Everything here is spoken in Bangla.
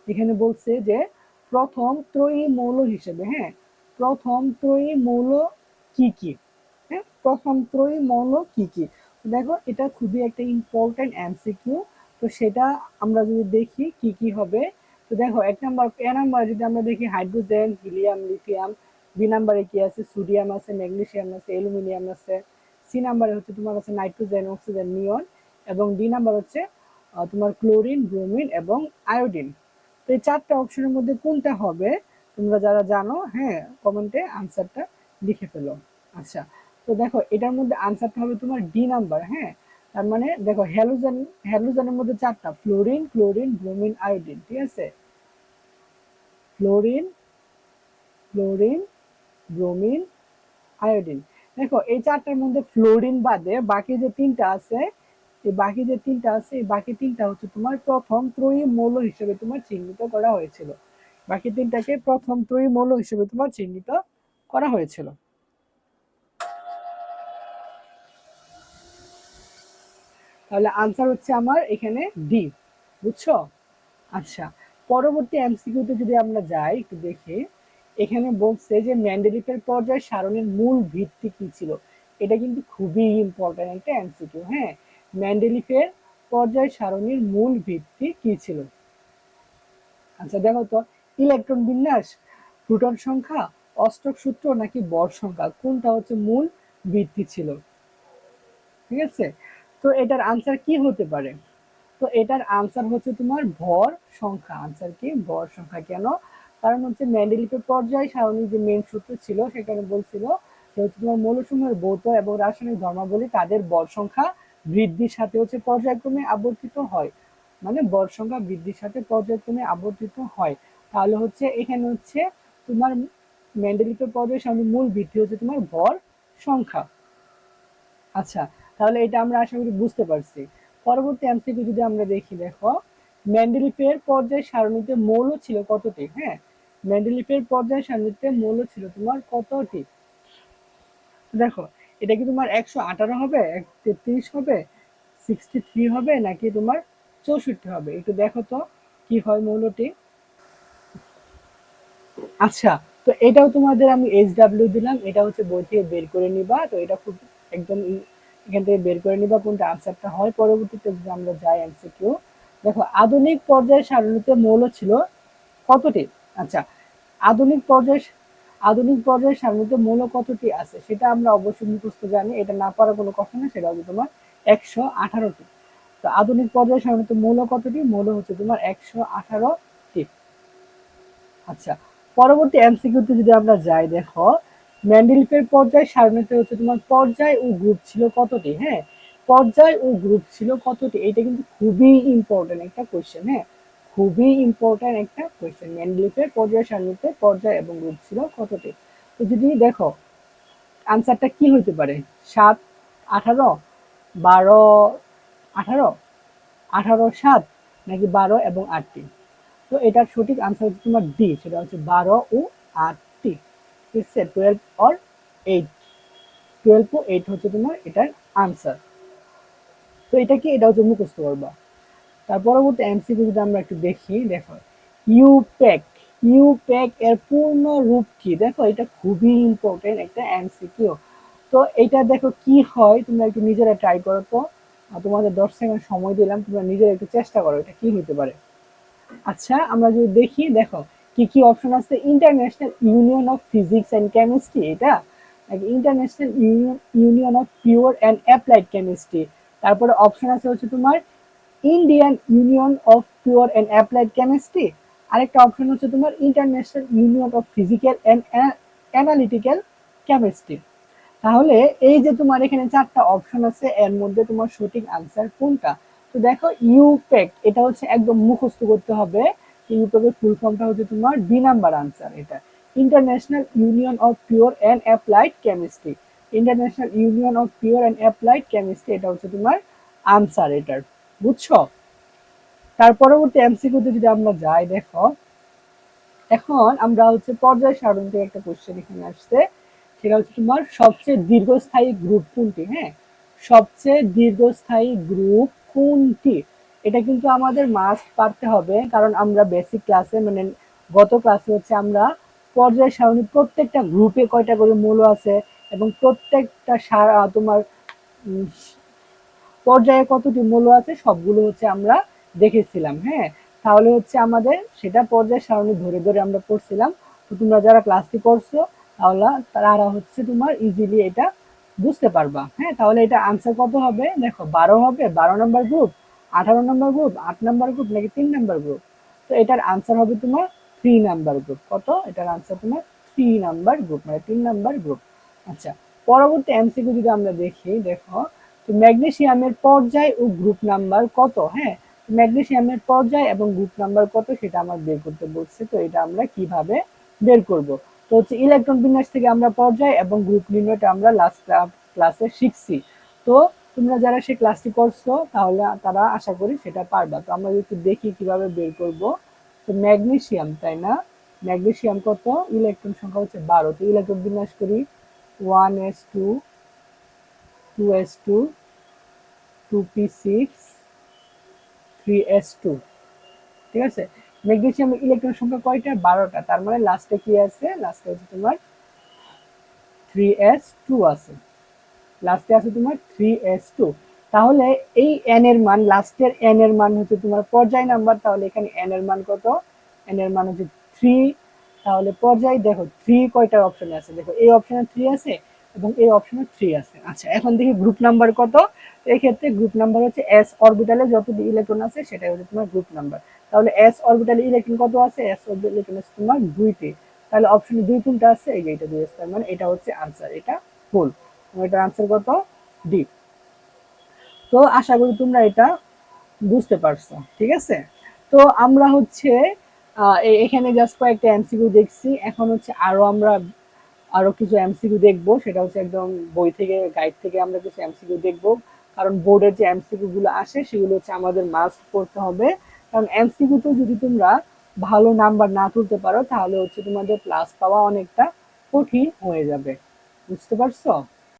এখানে বলছে যে প্রথম ত্রয়ী মৌল হিসেবে, হ্যাঁ, প্রথম ত্রয়ী মৌল কি কি, হ্যাঁ, প্রথম ত্রয়ী মৌল কি কি। দেখো এটা খুবই একটা ইম্পর্টেন্ট এমসিকিউ। তো সেটা আমরা যদি দেখি কি কি হবে, তো দেখো এক নাম্বার এ নাম্বার যদি আমরা দেখি হাইড্রোজেন, হিলিয়াম, লিথিয়াম। বি নাম্বারে কি আছে? সোডিয়াম আছে, ম্যাগনেসিয়াম আছে, অ্যালুমিনিয়াম আছে। সি নাম্বারে হচ্ছে তোমার আছে নাইট্রোজেন, অক্সিজেন, নিয়ন। এবং ডি নাম্বার হচ্ছে তোমার ক্লোরিন, ব্রোমিন এবং আয়োডিন। তো এই চারটা অপশনের মধ্যে কোনটা হবে? তোমরা যারা জানো, হ্যাঁ, কমেন্টে আনসারটা লিখে ফেলো। আচ্ছা, তো দেখো এটার মধ্যে আনসারটা হবে তোমার ডি নাম্বার, হ্যাঁ। তার মানে দেখো হ্যালোজেন, হ্যালোজেনের মধ্যে চারটা, ফ্লোরিন, ক্লোরিন, ব্রোমিন, আয়োডিন, ঠিক আছে? Fluorine, chlorine, bromine, iodine. দেখো এই চারটার মধ্যে ফ্লোরিন বাদে বাকি যে তিনটা আছে, এই বাকি তিনটা হচ্ছে তোমার প্রথম ত্রয়ী মৌল হিসেবে তোমার চিহ্নিত করা হয়েছিল। বাকি তিনটাকে প্রথম ত্রয়ী মৌল হিসেবে তোমার চিহ্নিত করা হয়েছিল। তাহলে আনসার হচ্ছে আমার এখানে ডি। বুঝছো? আচ্ছা, পরবর্তী এমসিকিউতে যদি আমরা যাই একটু দেখি, এখানে বলছে যে মেন্ডেলিফের পর্যায় সারণীর মূল ভিত্তি কি ছিল। এটা কিন্তু খুবই ইম্পর্টেন্ট একটা এমসিকিউ, হ্যাঁ। মেন্ডেলিফের পর্যায় সারণীর মূল ভিত্তি কি ছিল? আচ্ছা দেখো তো, ইলেকট্রন বিন্যাস, প্রোটন সংখ্যা, অষ্টক সূত্র নাকি বর সংখ্যা, কোনটা হচ্ছে মূল ভিত্তি ছিল? ঠিক আছে, তো এটার আনসার কি হতে পারে? তো এটার আনসার হচ্ছে তোমার ভর সংখ্যা। আনসার কি? ভর সংখ্যা। কেন? কারণ হচ্ছে মেন্ডেলিফের পর্যায় সারণীর যে মেন সূত্র ছিল সেখানে বলছিল যে হচ্ছে তোমার মৌলসমূহের ভৌত এবং রাসায়নিক ধর্মাবলী তাদের ভর সংখ্যা বৃদ্ধির সাথে হচ্ছে পর্যায়ক্রমে আবর্তিত হয়। মানে ভর সংখ্যা বৃদ্ধির সাথে পর্যায়ক্রমে আবর্তিত হয়। তাহলে হচ্ছে এখানে হচ্ছে তোমার মেন্ডেলিফের পর্যায় সারণীর মূল ভিত্তি হচ্ছে তোমার ভর সংখ্যা। আচ্ছা, তাহলে এটা আমরা আশা করি বুঝতে পারছি। পরবর্তী এমসিকিউ যদি আমরা দেখি, দেখো মেন্ডেলিফের পর্যায় সারণীতে মৌল ছিল কতটি? হ্যাঁ, মেন্ডেলিফের পর্যায় সারণীতে মৌল ছিল তোমার কতটি? দেখো এটা কি তোমার 118 হবে, 133 হবে, 63 হবে নাকি তোমার 64 হবে? একটু দেখো তো কি হয় মৌলটি। আচ্ছা, তো এটাও তোমাদের আমি এইচডব্লিউ দিলাম, এটা হচ্ছে বই থেকে বের করে নিবা। তো এটা খুব একদম এখান থেকে বের করে নিবা কোনটা আনসারটা হয়। পরবর্তীতে যদি আমরা যাই এমসিকিউ, দেখো আধুনিক পর্যায় সারণীতে মৌল ছিল কতটি? আচ্ছা, আধুনিক পর্যায় আধুনিক পর্যায় সারণীতে মৌল কতটি আছে সেটা আমরা অবশ্যই মুখস্থ জানি, এটা না পারা কোনো কথা না। সেটা হচ্ছে তোমার 118টি। তো আধুনিক পর্যায় সারণীতে মৌল কতটি? মৌল হচ্ছে তোমার 118টি। আচ্ছা, পরবর্তী এমসিকিউতে যদি আমরা যাই, দেখো মেন্ডেলিফের পর্যায় সারণীতে হচ্ছে তোমার পর্যায় ও গ্রুপ ছিল কতটি? হ্যাঁ, পর্যায় ও গ্রুপ ছিল কতটি? এটা কিন্তু খুবই ইম্পর্টেন্ট একটা কোয়েশ্চেন, হ্যাঁ, খুবই ইম্পর্টেন্ট একটা কোয়েশ্চেন। মেন্ডেলিফের পর্যায় সারণীতে পর্যায় এবং গ্রুপ ছিল কতটি? তো যদি দেখো আনসারটা কি হতে পারে? 7, 18, 12, 18, 18, 7 নাকি 12 এবং 8টি? তো এটার সঠিক আনসার হচ্ছে তোমার ডি, সেটা হচ্ছে 12 ও 8টি। ঠিক আছে, 12 অর 8, 12 ও 8 হচ্ছে তোমার এটার আনসার। তো এটা কি? এটা হচ্ছে মুখস্থ করবা। তার পরবর্তী এমসিকিউ যদি আমরা একটু দেখি, দেখো ইউপ্যাক, ইউপ্যাক এর পূর্ণ রূপ কি? দেখো এটা খুবই ইম্পর্টেন্ট একটা এমসিকিউ। তো এটা দেখো কি হয়, তোমরা একটু নিজেরা ট্রাই করো তো। তোমাদের 10 সেকেন্ড সময় দিলাম, তোমরা নিজেরা একটু চেষ্টা করো এটা কি হতে পারে। আচ্ছা, আমরা যদি দেখি, দেখো কি কি অপশন আছে। International union of physics and chemistry, এটা নাকি international union of pure and applied chemistry. তারপরে অপশন আছে হচ্ছে তোমার Indian union of pure and applied chemistry. আরেকটা অপশন হচ্ছে তোমার international union of physical and analytical chemistry. তাহলে এই যে তোমার এখানে চারটা অপশন আছে, এর মধ্যে তোমার সঠিক আনসার কোনটা? তো দেখো ইউপেক, এটা হচ্ছে একদম মুখস্থ করতে হবে। ইউপেকের ফুল ফর্মটা হচ্ছে তোমার বি নাম্বার আনসার। এটা international union of pure and applied chemistry. International union of pure and applied chemistry, এটা হচ্ছে তোমার আনসার এটার। বুঝছো? তার পরবর্তী এমসিকিউতে যদি আমরা যাই, দেখো এখন আমরা হচ্ছে পর্যায় সারণী থেকে একটা কোশ্চেন এখানে আসছে। সেটা হচ্ছে তোমার সবচেয়ে দীর্ঘস্থায়ী গ্রুপ কোনটি? হ্যাঁ, সবচেয়ে দীর্ঘস্থায়ী গ্রুপ কোনটি? এটা কিন্তু আমাদের মাস্ট পারতে হবে, কারণ আমরা বেসিক ক্লাসে মানে গত ক্লাসে হচ্ছে আমরা পর্যায় সারণী প্রত্যেকটা গ্রুপে কয়টা করে মূল আছে এবং প্রত্যেকটা তোমার উম, পর্যায়ে কতটি মূল্য আছে সবগুলো হচ্ছে আমরা দেখেছিলাম। হ্যাঁ, তাহলে হচ্ছে আমাদের সেটা পর্যায় সারণী ধরে ধরে আমরা পড়ছিলাম। তো তোমরা যারা ক্লাসটি করছো তাহলে তারা হচ্ছে তোমার ইজিলি এটা বুঝতে পারবা। হ্যাঁ, তাহলে এটা আনসার কত হবে দেখো, 12 হবে, 12 নম্বর গ্রুপ, 18 নম্বর গ্রুপ, 8 নম্বর গ্রুপ নাকি 3 নম্বর গ্রুপ? তো এটার আনসার হবে তোমার 3 নাম্বার গ্রুপ। কত? এটার আনসার তোমার 3 নাম্বার গ্রুপ, মানে 3 নাম্বার গ্রুপ। আচ্ছা, পরবর্তী এমসিকিউ যদি আমরা দেখি, দেখো তো ম্যাগনেসিয়ামের পর্যায় ও গ্রুপ নাম্বার কত? হ্যাঁ, ম্যাগনেসিয়ামের পর্যায় এবং গ্রুপ নাম্বার কত সেটা আমার বের করতে বলছে। তো এটা আমরা কিভাবে বের করব? তো হচ্ছে ইলেকট্রন বিন্যাস থেকে আমরা পর্যায় এবং গ্রুপ নির্ণয়টা আমরা লাস্ট ক্লাসে শিখছি। তো তোমরা যারা সেই ক্লাসটি করছো তাহলে তারা আশা করি সেটা পারবা। তো আমরা একটু দেখি কিভাবে বের করব। তো ম্যাগনেসিয়াম, তাই না? ম্যাগনেসিয়াম কত? ইলেকট্রন সংখ্যা হচ্ছে 12। তো ইলেকট্রন বিন্যাস করি 1s2, 2s2, 2p6, 3s2। ঠিক আছে, ম্যাগনেসিয়ামের ইলেকট্রন সংখ্যা কয়টা? 12টা। তার মানে লাস্টে কি আছে? লাস্টে হচ্ছে তোমার 3s2 আছে। লাস্টে আছে তোমার 3s2। তাহলে এই n এর মান, লাস্টের n এর মান হচ্ছে তোমার পর্যায় নাম্বার। তাহলে এখানে n এর মান কত? n এর মান হচ্ছে 3। তাহলে পর্যায় দেখো 3 কয়টা অপশনে আছে? দেখো এই অপশনে 3 আছে এবং এই অপশনে 3 আছে। আচ্ছা, এখন দেখি গ্রুপ নাম্বার কত। এই ক্ষেত্রে গ্রুপ নাম্বার হচ্ছে s অরবিটালে যতটি ইলেকট্রন আছে সেটাই হচ্ছে তোমার গ্রুপ নাম্বার। তাহলে s অরবিটালে ইলেকট্রন কত আছে? s অরবিটালে ইলেকট্রন আছে তোমার 2টি। তাহলে অপশনে 2 কোনটা আছে? এই যে এটা দিয়ে আছে, মানে এটা হচ্ছে আনসার, এটা ফুল। এটার আনসার কত? ডি। তো আশা করি তোমরা এটা বুঝতে পারছো। ঠিক আছে, তো আমরা হচ্ছে এখানে জাস্ট কয়েকটা এমসিকিউ দেখছি। এখন হচ্ছে আরো কিছু এমসিকিউ দেখবো, সেটা হচ্ছে একদম বই থেকে, গাইড থেকে আমরা কিছু এমসিকিউ দেখবো। কারণ বোর্ডের যে এমসিকিউ গুলো আসে সেগুলো হচ্ছে আমাদের মাস্ট পড়তে হবে। কারণ এমসিকিউ তো যদি তোমরা ভালো নাম্বার না তুলতে পারো তাহলে হচ্ছে তোমাদের প্লাস পাওয়া অনেকটা কঠিন হয়ে যাবে। বুঝতে পারছো?